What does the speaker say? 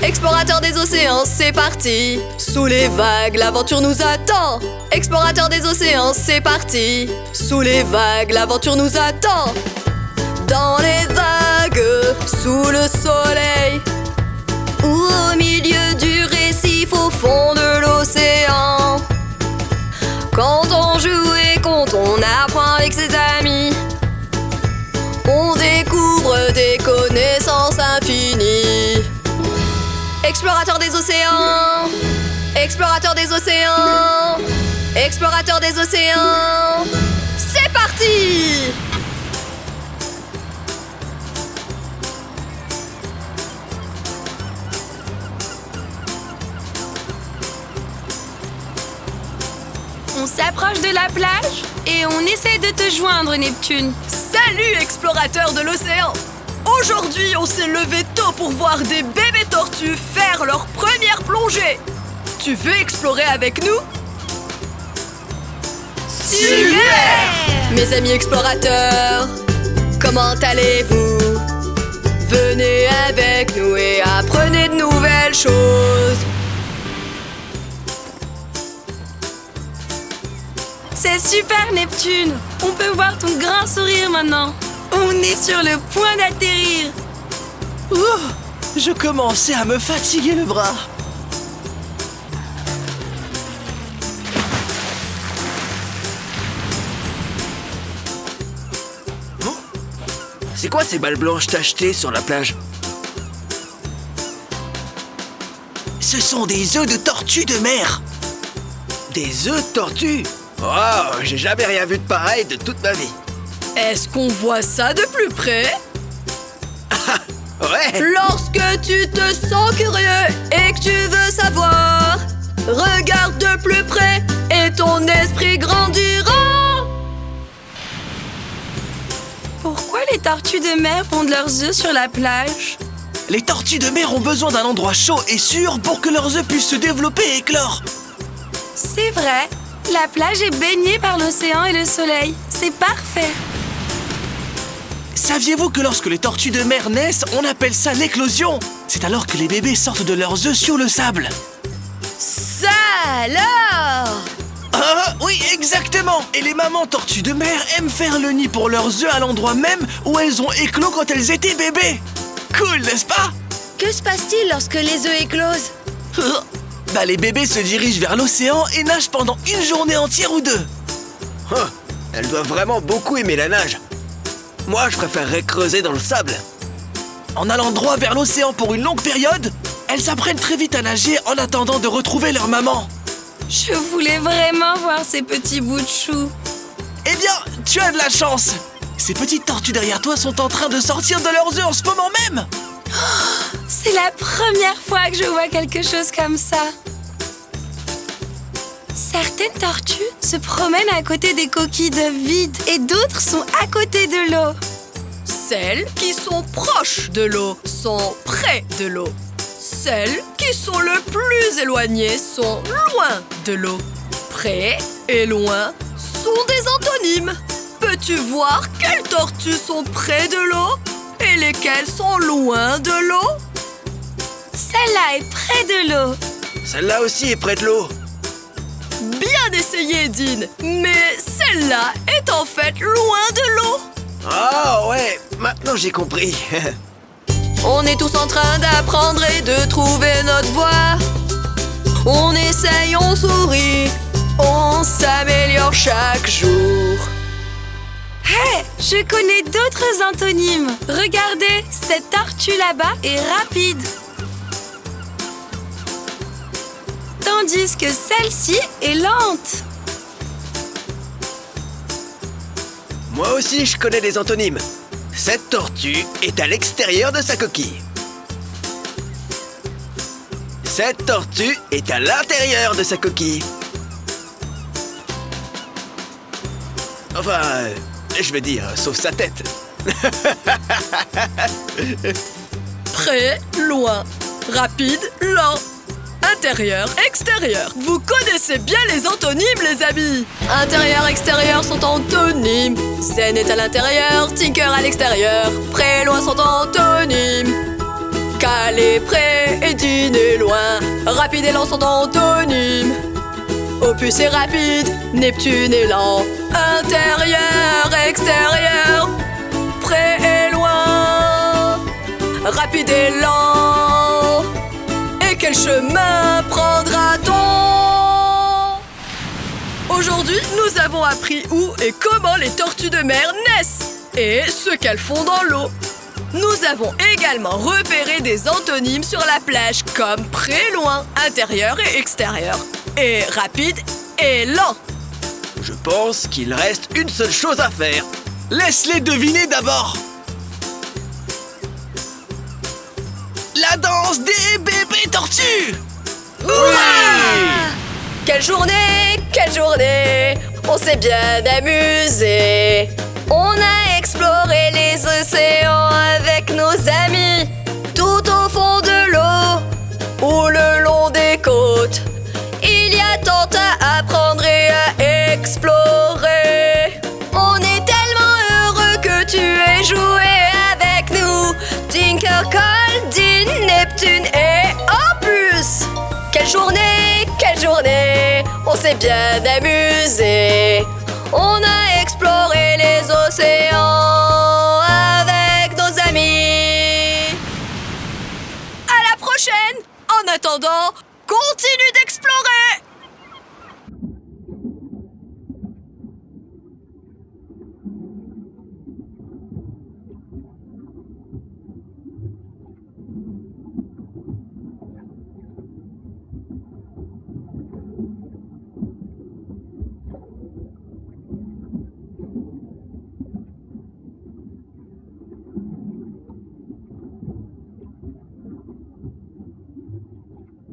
Explorateur des océans, c'est parti. Sous les vagues, l'aventure nous attend. Explorateur des océans, c'est parti. Sous les vagues, l'aventure nous attend. Dans les vagues, sous le soleil, ou au milieu du récif, au fond de l'océan. Quand on joue et quand on apprend avec ses amis, on découvre des connaissances infinies. Explorateur des océans, explorateur des océans, explorateur des océans, c'est parti! On s'approche de la plage et on essaie de te joindre, Neptune. Salut, explorateur de l'océan! Aujourd'hui, on s'est levé tôt pour voir des bébés tortues faire leur première plongée. Tu veux explorer avec nous? Super! Mes amis explorateurs, comment allez-vous? Venez avec nous et apprenez de nouvelles choses. C'est super, Neptune. On peut voir ton grand sourire maintenant. On est sur le point d'atterrir. Je commençais à me fatiguer le bras. C'est quoi ces balles blanches tachetées sur la plage? Ce sont des œufs de tortue de mer. Des œufs de tortue? Oh, j'ai jamais rien vu de pareil de toute ma vie. Est-ce qu'on voit ça de plus près? Ouais. Lorsque tu te sens curieux et que tu veux savoir, regarde de plus près et ton esprit grandira. Pourquoi les tortues de mer pondent leurs œufs sur la plage? Les tortues de mer ont besoin d'un endroit chaud et sûr pour que leurs œufs puissent se développer et éclore. C'est vrai. La plage est baignée par l'océan et le soleil. C'est parfait. Saviez-vous que lorsque les tortues de mer naissent, on appelle ça l'éclosion? C'est alors que les bébés sortent de leurs œufs sur le sable. Ça alors! Ah, oui, exactement! Et les mamans tortues de mer aiment faire le nid pour leurs œufs à l'endroit même où elles ont éclos quand elles étaient bébés. Cool, n'est-ce pas? Que se passe-t-il lorsque les œufs éclosent? Les bébés se dirigent vers l'océan et nagent pendant une journée entière ou deux. Elle doit vraiment beaucoup aimer la nage. Moi, je préférerais creuser dans le sable. En allant droit vers l'océan pour une longue période, elles apprennent très vite à nager en attendant de retrouver leur maman. Je voulais vraiment voir ces petits bouts de chou. Eh bien, tu as de la chance. Ces petites tortues derrière toi sont en train de sortir de leurs œufs en ce moment même. C'est la première fois que je vois quelque chose comme ça. Certaines tortues se promènent à côté des coquilles d'œufs vides et d'autres sont à côté de l'eau. Celles qui sont proches de l'eau sont près de l'eau. Celles qui sont le plus éloignées sont loin de l'eau. Près et loin sont des antonymes. Peux-tu voir quelles tortues sont près de l'eau et lesquelles sont loin de l'eau? Celle-là est près de l'eau. Celle-là aussi est près de l'eau. Bien essayé, Dean. Mais celle-là est en fait loin de l'eau. Ah ouais, maintenant j'ai compris. On est tous en train d'apprendre et de trouver notre voie. On essaye, on sourit, on s'améliore chaque jour. Hé, je connais d'autres antonymes. Regardez, cette tortue là-bas est rapide. Tandis que celle-ci est lente. Moi aussi, je connais des antonymes. Cette tortue est à l'extérieur de sa coquille. Cette tortue est à l'intérieur de sa coquille. Enfin, je veux dire, sauf sa tête. Près, loin, rapide, lent. intérieur, extérieur. Vous connaissez bien les antonymes, les amis. Intérieur, extérieur sont antonymes. Zen est à l'intérieur, Tinker à l'extérieur. Près, loin sont antonymes. Calé, près et dîner loin. Rapide et lent sont antonymes. Opus est rapide, Neptune est lent. Intérieur, extérieur. Près et loin. Rapide et lent. Et quel chemin prendra-t-on? Aujourd'hui, nous avons appris où et comment les tortues de mer naissent et ce qu'elles font dans l'eau. Nous avons également repéré des antonymes sur la plage comme près, loin, intérieur et extérieur, et rapide et lent. Je pense qu'il reste une seule chose à faire. Laisse-les deviner d'abord. La danse des bébés tortues. Quelle journée, on s'est bien amusé. On a exploré les océans avec nos amis, tout au fond de l'eau ou le long des côtes. Il y a tant à apprendre et à explorer. On est tellement heureux que tu aies joué avec nous. Tinker, Goldin, Neptune et Opus. Quelle journée, on s'est bien amusé. On a exploré les océans avec nos amis. À la prochaine. En attendant, continue d'explorer.